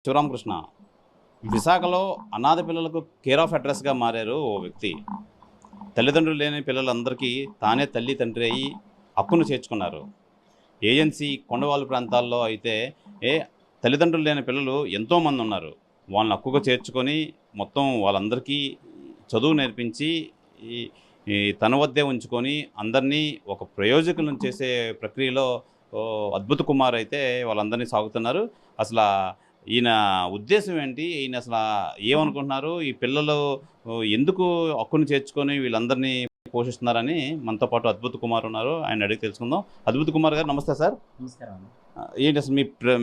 శివరామకృష్ణ విశాఖలో అనాథ పిల్లలకు కేర్ ఆఫ్ అడ్రస్గా మారారు ఓ వ్యక్తి. తల్లిదండ్రులు లేని పిల్లలందరికీ తానే తల్లి తండ్రి అయ్యి హక్కును చేర్చుకున్నారు. ఏజెన్సీ కొండవాళ్ళు ప్రాంతాల్లో అయితే ఏ తల్లిదండ్రులు లేని పిల్లలు ఎంతోమంది ఉన్నారు. వాళ్ళని హక్కుగా చేర్చుకొని మొత్తం వాళ్ళందరికీ చదువు నేర్పించి ఈ ఈ తన వద్దే ఉంచుకొని అందరినీ ఒక ప్రయోజకులను చేసే ప్రక్రియలో అద్భుత కుమార్ అయితే వాళ్ళందరినీ సాగుతున్నారు. అసలు ఈయన ఉద్దేశం ఏంటి? ఈయన అసలు ఏమనుకుంటున్నారు? ఈ పిల్లలు ఎందుకు హక్కును చేర్చుకొని వీళ్ళందరినీ పోషిస్తున్నారని మనతో పాటు అద్భుత కుమార్ ఉన్నారు. ఆయన అడిగి తెలుసుకుందాం. అద్భుత కుమార్ గారు నమస్తే సార్. నమస్కారం అండి. ఏంటి అసలు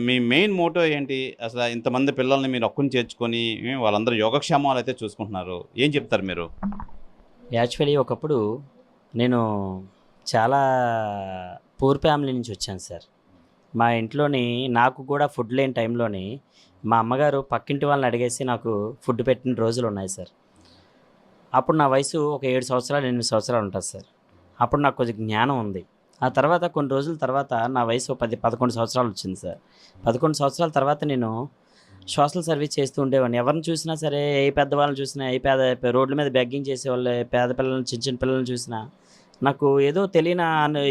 మీ మెయిన్ మోటో ఏంటి? అసలు ఇంతమంది పిల్లల్ని మీరు హక్కును చేర్చుకొని వాళ్ళందరూ యోగక్షేమాలు అయితే చూసుకుంటున్నారు. ఏం చెప్తారు మీరు? యాక్చువల్లీ ఒకప్పుడు నేను చాలా పూర్ ఫ్యామిలీ నుంచి వచ్చాను సార్. మా ఇంట్లోని నాకు కూడా ఫుడ్ లేని టైంలోని మా అమ్మగారు పక్కింటి వాళ్ళని అడిగేసి నాకు ఫుడ్ పెట్టిన రోజులు ఉన్నాయి సార్. అప్పుడు నా వయసు ఒక 7 సంవత్సరాలు 8 సంవత్సరాలు ఉంటుంది సార్. అప్పుడు నాకు కొంచెం జ్ఞానం ఉంది. ఆ తర్వాత కొన్ని రోజుల తర్వాత నా వయసు 10-11 సంవత్సరాలు వచ్చింది సార్. 11 సంవత్సరాల తర్వాత నేను సోషల్ సర్వీస్ చేస్తూ ఉండేవాడిని. ఎవరిని చూసినా సరే, ఏ పెద్దవాళ్ళని చూసినా, రోడ్ల మీద బెగ్గింగ్ చేసేవాళ్ళు, పేద పిల్లల్ని చిన్న చిన్న పిల్లల్ని చూసినా నాకు ఏదో తెలియని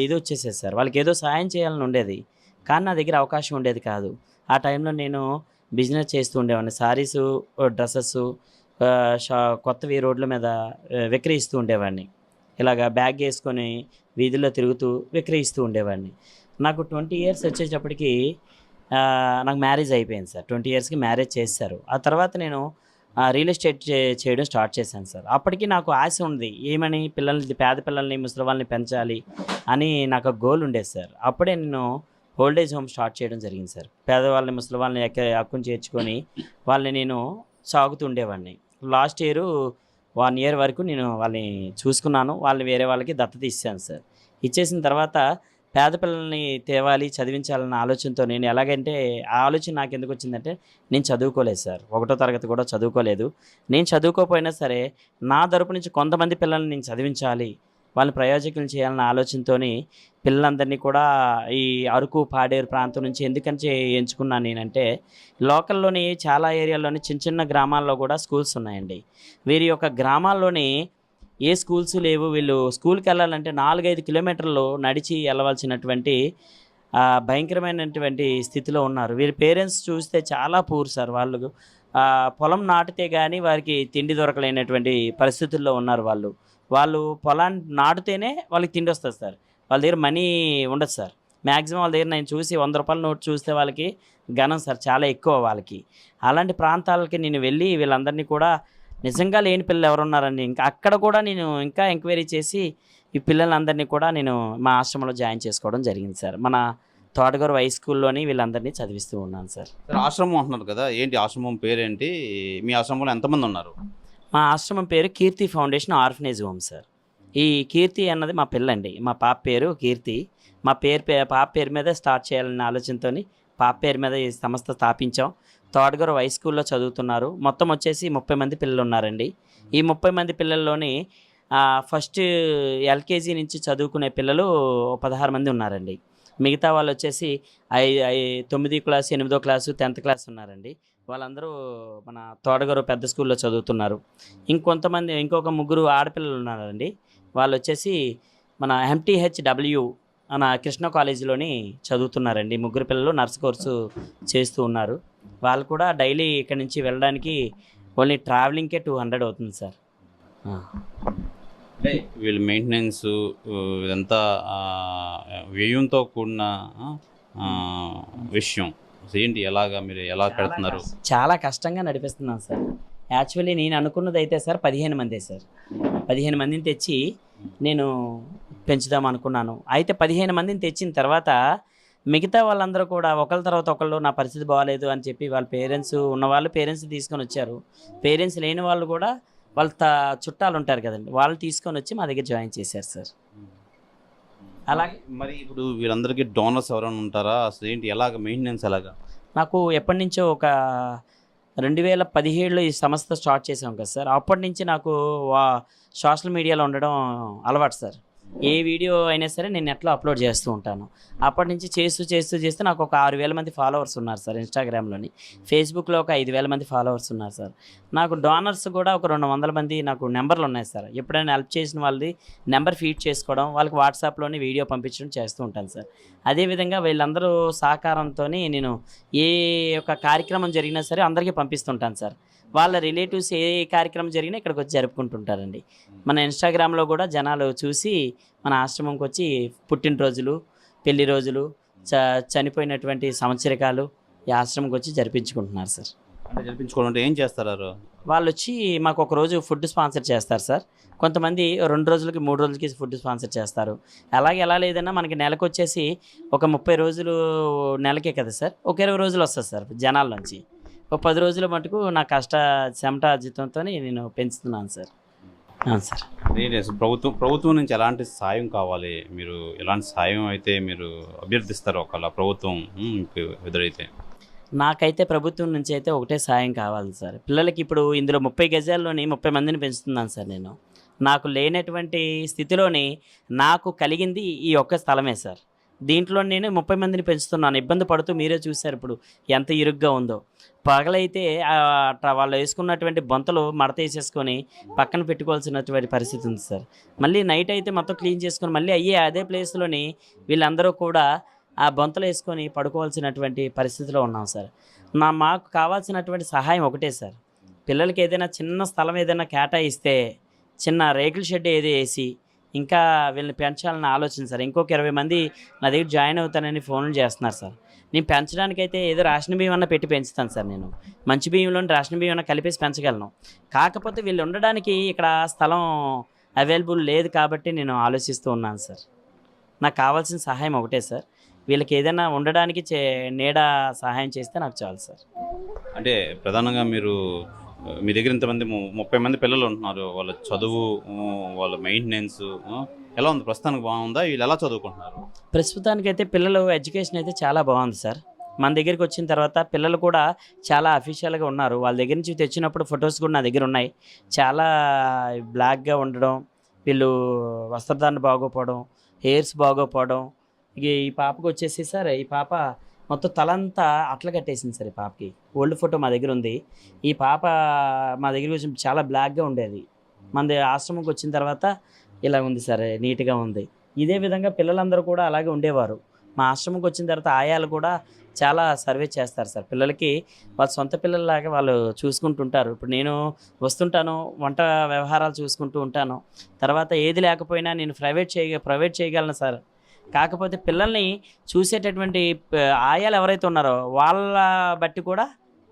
ఇది వచ్చేసేది సార్. వాళ్ళకి ఏదో సాయం చేయాలని ఉండేది, కానీ నా దగ్గర అవకాశం ఉండేది కాదు. ఆ టైంలో నేను బిజినెస్ చేస్తూ ఉండేవాడిని. శారీసు, డ్రెస్సెస్ కొత్తవి రోడ్ల మీద విక్రయిస్తూ ఉండేవాడిని. ఇలాగ బ్యాగ్ వేసుకొని వీధుల్లో తిరుగుతూ విక్రయిస్తూ ఉండేవాడిని. నాకు 20 ఇయర్స్ వచ్చేటప్పటికి నాకు మ్యారేజ్ అయిపోయింది సార్. 20 ఇయర్స్కి మ్యారేజ్ చేశారు. ఆ తర్వాత నేను రియల్ ఎస్టేట్ చేయడం స్టార్ట్ చేశాను సార్. అప్పటికి నాకు ఆశ ఉంది, ఏమని పేద పిల్లల్ని ముసలి వాళ్ళని పెంచాలి అని నాకు గోల్ ఉండేది సార్. అప్పుడే నేను ఓల్డేజ్ హోమ్ స్టార్ట్ చేయడం జరిగింది సార్. పేదవాళ్ళని ముసలి వాళ్ళని హక్కును చేర్చుకొని వాళ్ళని నేను సాగుతూ ఉండేవాడిని. లాస్ట్ ఇయర్ 1 ఇయర్ వరకు నేను వాళ్ళని చూసుకున్నాను. వాళ్ళని వేరే వాళ్ళకి దత్తత ఇచ్చాను సార్. ఇచ్చేసిన తర్వాత పేద పిల్లల్ని తేవాలి, చదివించాలన్న ఆలోచనతో నేను ఎలాగంటే ఆ ఆలోచన నాకు ఎందుకు వచ్చిందంటే, నేను చదువుకోలేదు సార్. 1వ తరగతి కూడా చదువుకోలేదు. నేను చదువుకోకపోయినా సరే నా తరపు నుంచి కొంతమంది పిల్లల్ని నేను చదివించాలి, వాళ్ళని ప్రయోజకులు చేయాలన్న ఆలోచనతో పిల్లలందరినీ కూడా ఈ అరకు పాడేరు ప్రాంతం నుంచి ఎందుకని ఎంచుకున్నాను నేనంటే, లోకల్లోని చాలా ఏరియాల్లోని చిన్న చిన్న గ్రామాల్లో కూడా స్కూల్స్ ఉన్నాయండి. వీరి యొక్క గ్రామాల్లోని ఏ స్కూల్స్ లేవు. వీళ్ళు స్కూల్కి వెళ్ళాలంటే 4-5 కిలోమీటర్లు నడిచి వెళ్ళవలసినటువంటి భయంకరమైనటువంటి స్థితిలో ఉన్నారు. వీరి పేరెంట్స్ చూస్తే చాలా పూర్ సార్. వాళ్ళు పొలం నాటితే కానీ వారికి తిండి దొరకలేనటువంటి పరిస్థితుల్లో ఉన్నారు. వాళ్ళు పొలాన్ని నాటితేనే వాళ్ళకి తిండి వస్తుంది సార్. వాళ్ళ దగ్గర మనీ ఉండదు సార్. మ్యాక్సిమం వాళ్ళ దగ్గర నేను చూసి 100 రూపాయల నోటు చూస్తే వాళ్ళకి ఘనం సార్, చాలా ఎక్కువ వాళ్ళకి. అలాంటి ప్రాంతాలకి నేను వెళ్ళి వీళ్ళందరినీ కూడా నిజంగా లేని పిల్లలు ఎవరున్నారని అక్కడ కూడా నేను ఇంకా ఎంక్వైరీ చేసి ఈ పిల్లలందరినీ కూడా నేను మా ఆశ్రమంలో జాయిన్ చేసుకోవడం జరిగింది సార్. మన తోటగారు హై స్కూల్లోని వీళ్ళందరినీ చదివిస్తూ ఉన్నాను సార్. ఆశ్రమం అంటున్నారు కదా, ఏంటి ఆశ్రమం పేరేంటి? మీ ఆశ్రమంలో ఎంతమంది ఉన్నారు? మా ఆశ్రమం పేరు కీర్తి ఫౌండేషన్ ఆర్ఫనేజ్ హోమ్ సార్. ఈ కీర్తి అన్నది మా పిల్లండి. మా పాప పేరు కీర్తి. మా పాప పేరు మీద స్టార్ట్ చేయాలనే ఆలోచనతో పాప పేరు మీద ఈ సంస్థ స్థాపించాం. తోటగారు హై స్కూల్లో చదువుతున్నారు. మొత్తం వచ్చేసి 30 మంది పిల్లలు ఉన్నారండి. ఈ 30 మంది పిల్లల్లోని ఫస్ట్ ఎల్కేజీ నుంచి చదువుకునే పిల్లలు 16 మంది ఉన్నారండి. మిగతా వాళ్ళు వచ్చేసి 9వ క్లాసు, 8వ క్లాసు, 10th క్లాస్ ఉన్నారండి. వాళ్ళందరూ మన తోటగారు పెద్ద స్కూల్లో చదువుతున్నారు. ఇంకొక 3 ఆడపిల్లలు ఉన్నారండి. వాళ్ళు వచ్చేసి మన MTHW మన కృష్ణ కాలేజీలోని చదువుతున్నారండి. 3 పిల్లలు నర్స్ కోర్సు చేస్తూ ఉన్నారు. వాళ్ళు కూడా డైలీ ఇక్కడి నుంచి వెళ్ళడానికి ఓన్లీ ట్రావెలింగ్కే 200 అవుతుంది సార్. వీళ్ళు మెయింటెనెన్స్ ఇదంతా వ్యయంతో కూడిన విషయం ఏంటి? మీరు ఎలా పెడుతున్నారు? చాలా కష్టంగా నడిపిస్తున్నాను సార్. యాక్చువల్లీ నేను అనుకున్నది అయితే సార్ 15 మందే సార్. 15 మందిని తెచ్చి నేను పెంచుదాం అనుకున్నాను. అయితే 15 మందిని తెచ్చిన తర్వాత మిగతా వాళ్ళందరూ కూడా ఒకళ్ళ తర్వాత ఒకళ్ళు నా పరిస్థితి బాగాలేదు అని చెప్పి వాళ్ళ పేరెంట్స్ తీసుకొని వచ్చారు. పేరెంట్స్ లేని వాళ్ళు కూడా వాళ్ళ చుట్టాలు ఉంటారు కదండి, వాళ్ళు తీసుకొని వచ్చి మా దగ్గర జాయిన్ చేశారు సార్. అలాగే మరి ఇప్పుడు వీళ్ళందరికీ డోనర్స్ ఎవరైనా ఉంటారా? అసలు ఏంటి, ఎలాగ మెయింటెనెన్స్ ఎలాగా? నాకు ఎప్పటి నుంచో ఒక 2017లో ఈ సంస్థ స్టార్ట్ చేసాం కదా సార్. అప్పటి నుంచి నాకు సోషల్ మీడియాలో ఉండడం అలవాటు సార్. ఏ వీడియో అయినా సరే నేను నెట్లో అప్లోడ్ చేస్తూ ఉంటాను. అప్పటి నుంచి చేస్తూ నాకు ఒక 6,000 మంది ఫాలోవర్స్ ఉన్నారు సార్ ఇన్స్టాగ్రామ్లోని. ఫేస్బుక్లో ఒక 5,000 మంది ఫాలోవర్స్ ఉన్నారు సార్. నాకు డోనర్స్ కూడా ఒక 200 మంది నాకు నెంబర్లు ఉన్నాయి సార్. ఎప్పుడైనా హెల్ప్ చేసిన వాళ్ళది నెంబర్ ఫీడ్ చేసుకోవడం, వాళ్ళకి వాట్సాప్లోని వీడియో పంపించడం చేస్తూ ఉంటాను సార్. అదేవిధంగా వీళ్ళందరూ సహకారంతో నేను ఏ యొక్క కార్యక్రమం జరిగినా సరే అందరికీ పంపిస్తుంటాను సార్. వాళ్ళ రిలేటివ్స్ ఏ కార్యక్రమం జరిగినా ఇక్కడికి వచ్చి జరుపుకుంటుంటారండి. మన ఇన్స్టాగ్రామ్లో కూడా జనాలు చూసి మన ఆశ్రమంకి వచ్చి పుట్టినరోజులు, పెళ్లి రోజులు, చనిపోయినటువంటి సంవత్సరికాలు ఈ ఆశ్రమంకి వచ్చి జరిపించుకుంటున్నారు సార్. అంటే జరిపించుకోవాలంటే ఏం చేస్తారు? వాళ్ళు వచ్చి మాకు ఒక రోజు ఫుడ్ స్పాన్సర్ చేస్తారు సార్. కొంతమంది 2 రోజులకి 3 రోజులకి ఫుడ్ స్పాన్సర్ చేస్తారు. అలాగే ఎలా లేదన్నా మనకి నెలకు వచ్చేసి ఒక 30 రోజులు నెలకే కదా సార్, ఒక 20 రోజులు వస్తుంది సార్ జనాల నుంచి. ఒక 10 రోజుల మటుకు నా చెమట జీతంతో నేను పెంచుతున్నాను సార్. అవును సార్. అసలు ప్రభుత్వం నుంచి ఎలాంటి సాయం కావాలి? మీరు ఎలాంటి సాయం అయితే మీరు అభ్యర్థిస్తారు ఒకవేళ ప్రభుత్వం మీకు ఎదురైతే? నాకైతే ప్రభుత్వం నుంచి అయితే ఒకటే సాయం కావాలి సార్. పిల్లలకి ఇప్పుడు ఇందులో 30 గజాల్లోని 30 మందిని పెంచుతున్నాను సార్ నేను. నాకు లేనటువంటి స్థితిలోని నాకు కలిగింది ఈ ఒక్క స్థలమే సార్. దీంట్లో నేను 30 మందిని పెంచుతున్నాను. ఇబ్బంది పడుతూ మీరే చూశారు ఇప్పుడు ఎంత ఇరుగ్గా ఉందో. పగలైతే వాళ్ళు వేసుకున్నటువంటి బొంతలు మడత వేసేసుకొని పక్కన పెట్టుకోవాల్సినటువంటి పరిస్థితి ఉంది సార్. మళ్ళీ నైట్ అయితే మొత్తం క్లీన్ చేసుకొని మళ్ళీ అదే ప్లేస్లోని వీళ్ళందరూ కూడా ఆ బొంతలు వేసుకొని పడుకోవాల్సినటువంటి పరిస్థితిలో ఉన్నాం సార్. మాకు కావాల్సినటువంటి సహాయం ఒకటే సార్. పిల్లలకి ఏదైనా చిన్న స్థలం ఏదైనా కేటాయిస్తే చిన్న రేకుల షెడ్ ఏదో వేసి ఇంకా వీళ్ళని పెంచాలని ఆలోచన సార్. ఇంకొక 20 మంది నా దగ్గర జాయిన్ అవుతానని ఫోన్లు చేస్తున్నారు సార్. నేను పెంచడానికైతే ఏదో రేషన్ బియ్యం అన్న పెట్టి పెంచుతాను సార్. నేను మంచి బియ్యంలోని రేషన్ బియ్యం అన్న కలిపేసి పెంచగలను. కాకపోతే వీళ్ళు ఉండడానికి ఇక్కడ స్థలం అవైలబుల్ లేదు కాబట్టి నేను ఆలోచిస్తూ ఉన్నాను సార్. నాకు కావాల్సిన సహాయం ఒకటే సార్. వీళ్ళకి ఏదైనా ఉండడానికి నీడ సహాయం చేస్తే నాకు చాలు సార్. అంటే ప్రధానంగా మీ దగ్గర ఇంతమంది 30 మంది పిల్లలు ఉంటున్నారు. వాళ్ళ చదువు, వాళ్ళ మెయింటెనెన్స్ ఎలా ఉంది? ప్రస్తుతానికి బాగుందా? వీళ్ళు ఎలా చదువుకుంటున్నారు? ప్రస్తుతానికైతే పిల్లలు ఎడ్యుకేషన్ అయితే చాలా బాగుంది సార్. మన దగ్గరికి వచ్చిన తర్వాత పిల్లలు కూడా చాలా అఫీషియల్గా ఉన్నారు. వాళ్ళ దగ్గర నుంచి తెచ్చినప్పుడు ఫొటోస్ కూడా నా దగ్గర ఉన్నాయి. చాలా బ్లాక్గా ఉండడం, వీళ్ళు వస్త్రధారణ బాగోపోవడం, హెయిర్స్ బాగోపోవడం. ఇక ఈ పాపకు వచ్చేసి సార్, ఈ పాప మొత్తం తలంతా అట్ల కట్టేసింది సార్. ఈ పాపకి ఓల్డ్ ఫోటో మా దగ్గర ఉంది. ఈ పాప మా దగ్గర వచ్చి చాలా బ్లాక్గా ఉండేది. మన ఆశ్రమంకి వచ్చిన తర్వాత ఇలా ఉంది సార్, నీట్గా ఉంది. ఇదే విధంగా పిల్లలందరూ కూడా అలాగే ఉండేవారు. మా ఆశ్రమంకి వచ్చిన తర్వాత ఆయాలు కూడా చాలా సర్వే చేస్తారు సార్. పిల్లలకి వాళ్ళ సొంత పిల్లల్లాగా వాళ్ళు చూసుకుంటుంటారు. ఇప్పుడు నేను వస్తుంటాను, వంట వ్యవహారాలు చూసుకుంటూ ఉంటాను. తర్వాత ఏది లేకపోయినా నేను ప్రైవేట్ చేయగలను సార్. కాకపోతే పిల్లల్ని చూసేటటువంటి ఆయాలు ఎవరైతే ఉన్నారో వాళ్ళ బట్టి కూడా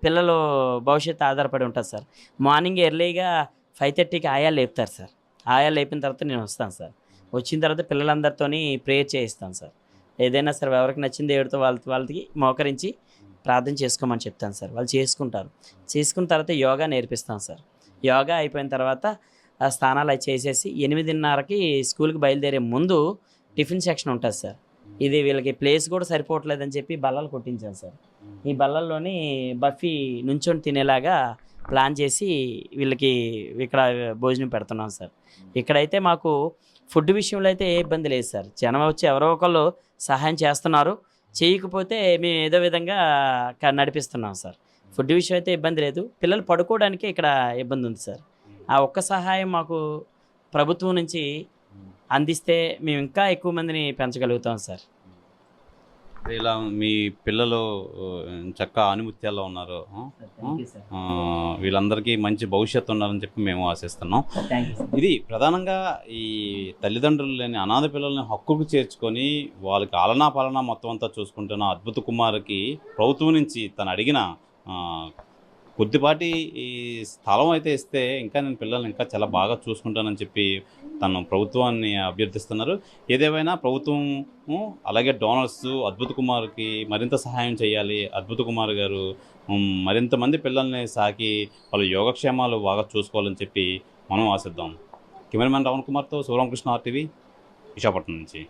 పిల్లలు భవిష్యత్తు ఆధారపడి ఉంటుంది సార్. మార్నింగ్ ఎర్లీగా 5:30కి ఆయాలు లేపుతారు సార్. ఆయాలు లేపిన తర్వాత నేను వస్తాను సార్. వచ్చిన తర్వాత పిల్లలందరితోని ప్రేయర్ చేయిస్తాను సార్. ఏదైనా సరే ఎవరికి నచ్చిన దేవుడితో వాళ్ళకి మోకరించి ప్రార్థన చేసుకోమని చెప్తాను సార్. వాళ్ళు చేసుకుంటారు. చేసుకున్న తర్వాత యోగా నేర్పిస్తాను సార్. యోగా అయిపోయిన తర్వాత స్నానాలు అవి చేసేసి 8:30కి స్కూల్కి బయలుదేరే ముందు టిఫిన్ సెక్షన్ ఉంటుంది సార్. ఇది వీళ్ళకి ప్లేస్ కూడా సరిపోవట్లేదని చెప్పి బల్లలు కొట్టించాను సార్. ఈ బల్లల్లోని బఫీ నుంచొని తినేలాగా ప్లాన్ చేసి వీళ్ళకి ఇక్కడ భోజనం పెడుతున్నాం సార్. ఇక్కడైతే మాకు ఫుడ్ విషయంలో అయితే ఏ ఇబ్బంది లేదు సార్. జనం వచ్చి ఎవరో ఒకళ్ళు సహాయం చేస్తున్నారు. చేయకపోతే మేము ఏదో విధంగా నడిపిస్తున్నాం సార్. ఫుడ్ విషయం అయితే ఇబ్బంది లేదు. పిల్లలు పడుకోవడానికి ఇక్కడ ఇబ్బంది ఉంది సార్. ఆ ఒక్క సహాయం మాకు ప్రభుత్వం నుంచి అందిస్తే మేము ఇంకా ఎక్కువ మందిని పెంచగలుగుతాం సార్. ఇలా మీ పిల్లలు చక్కగా ఆనిముత్యాల్లో ఉన్నారు. వీళ్ళందరికీ మంచి భవిష్యత్తు ఉండాలని చెప్పి మేము ఆశిస్తున్నాం. ఇది ప్రధానంగా ఈ తల్లిదండ్రులు లేని అనాథ పిల్లల్ని హక్కుకు చేర్చుకొని వాళ్ళకి ఆలనా పాలనా మొత్తం అంతా చూసుకుంటున్న అద్భుత కుమార్కి ప్రభుత్వం నుంచి తను అడిగిన కొద్దిపాటి ఈ స్థలం అయితే ఇస్తే ఇంకా నేను పిల్లల్ని ఇంకా చాలా బాగా చూసుకుంటానని చెప్పి తను ప్రభుత్వాన్ని అభ్యర్థిస్తున్నారు. ఏదేమైనా ప్రభుత్వము అలాగే డోనర్స్ అద్భుత కుమార్కి మరింత సహాయం చేయాలి. అద్భుత కుమార్ గారు మరింత మంది పిల్లల్ని సాకి వాళ్ళ యోగక్షేమాలు బాగా చూసుకోవాలని చెప్పి మనం ఆశిద్దాం. కెమెరామెన్ రావణ్ కుమార్తో శివరామకృష్ణ RTV, విశాఖపట్నం నుంచి.